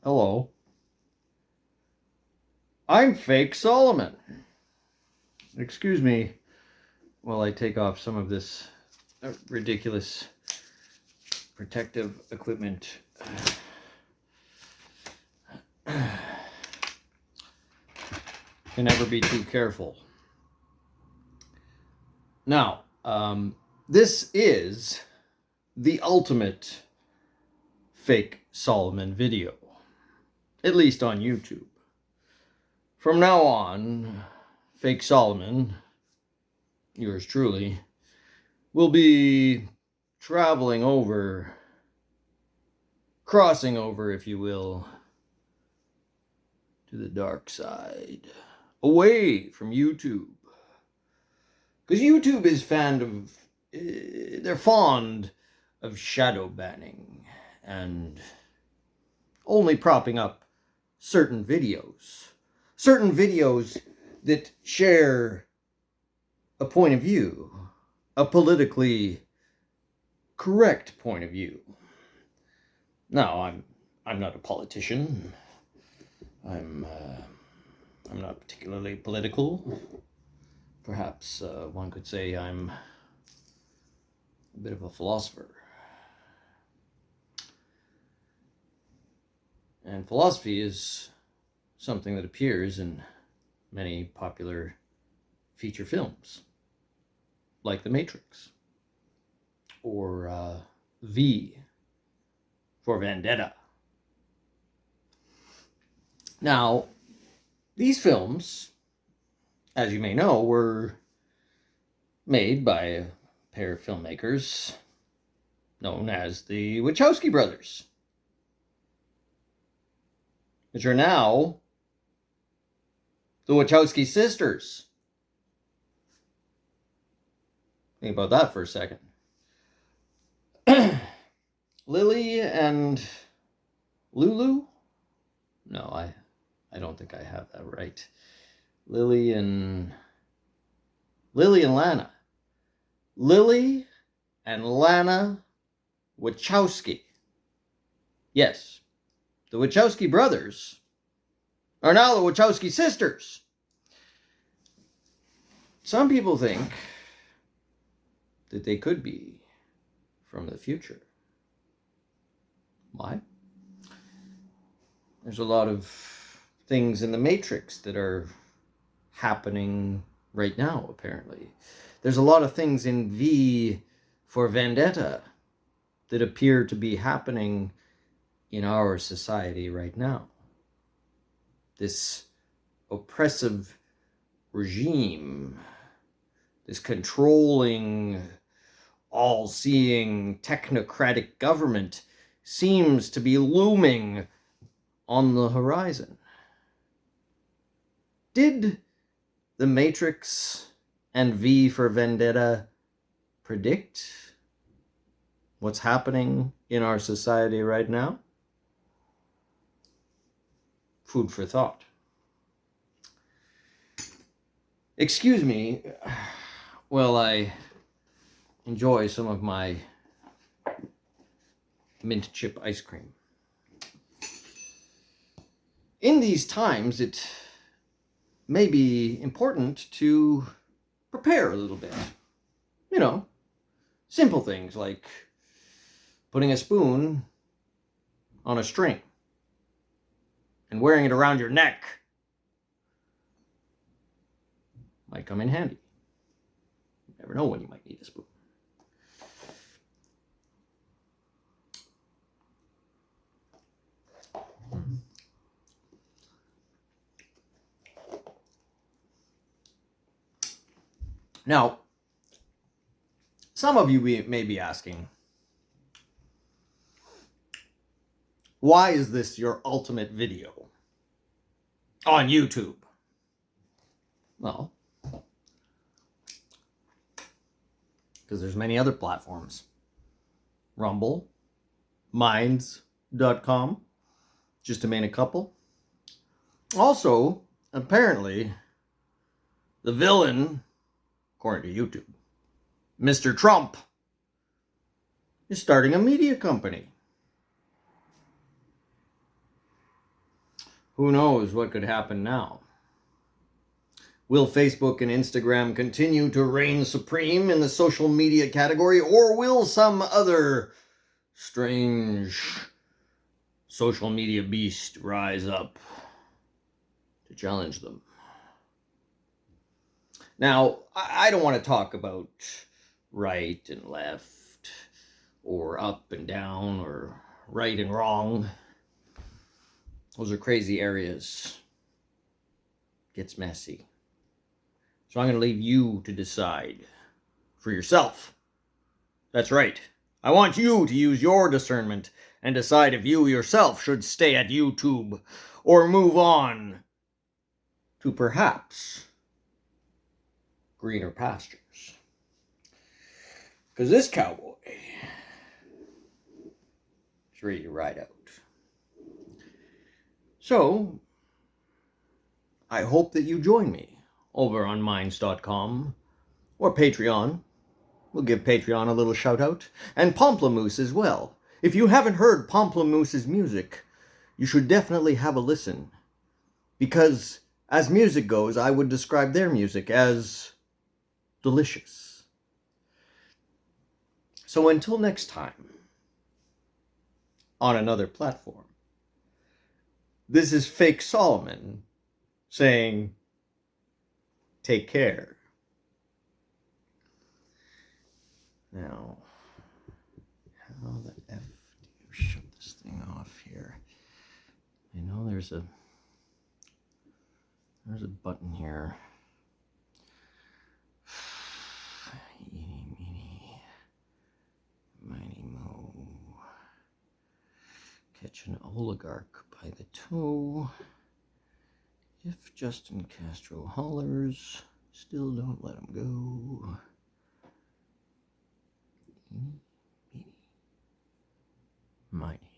Hello. I'm Fake Solomon. Excuse me while I take off some of this ridiculous protective equipment. Can never be too careful. Now, this is the ultimate Fake Solomon video, at least on YouTube. From now on, Fake Solomon, yours truly, will be traveling over, crossing over, if you will, to the dark side, away from YouTube. Because YouTube is they're fond of shadow banning and only propping up certain videos that share a point of view, a politically correct point of view. Now, I'm not a politician. I'm not particularly political. Perhaps one could say I'm a bit of a philosopher. And philosophy is something that appears in many popular feature films, like The Matrix, or V for Vendetta. Now, these films, as you may know, were made by a pair of filmmakers known as the Wachowski brothers, which are now the Wachowski sisters. Think about that for a second. Lily and Lulu? No, I don't think I have that right. Lily and Lana. Lily and Lana Wachowski. Yes, the Wachowski brothers are now the Wachowski sisters. Some people think that they could be from the future. Why? There's a lot of things in the Matrix that are happening right now, apparently. There's a lot of things in V for Vendetta that appear to be happening in our society right now. This oppressive regime, this controlling, all-seeing technocratic government seems to be looming on the horizon. Did The Matrix and V for Vendetta predict what's happening in our society right now? Food for thought. Excuse me while I enjoy some of my mint chip ice cream. In these times, it may be important to prepare a little bit. You know, simple things like putting a spoon on a string and wearing it around your neck might come in handy. You never know when you might need a spoon. Now, some of you may be asking, why is this your ultimate video on YouTube? Well, because there's many other platforms. Rumble, Minds.com, just to name a couple. Also, apparently, the villain, according to YouTube, Mr. Trump, is starting a media company. Who knows what could happen now? Will Facebook and Instagram continue to reign supreme in the social media category, or will some other strange social media beast rise up to challenge them? Now, I don't want to talk about right and left, or up and down, or right and wrong. Those are crazy areas. Gets messy. So I'm going to leave you to decide for yourself. That's right. I want you to use your discernment and decide if you yourself should stay at YouTube or move on to perhaps greener pastures. Because this cowboy is ready to ride out. So, I hope that you join me over on Minds.com or Patreon. We'll give Patreon a little shout out. And Pomplamoose as well. If you haven't heard Pomplamoose's music, you should definitely have a listen. Because as music goes, I would describe their music as delicious. So until next time, on another platform, this is Fake Solomon saying, take care. Now, how the F do you shut this thing off here? I know there's a button here. Eeny, meeny, miny, mo. Catch an oligarch by the toe. If Justin Castro hollers, still don't let him go. Eeny, meeny, miny.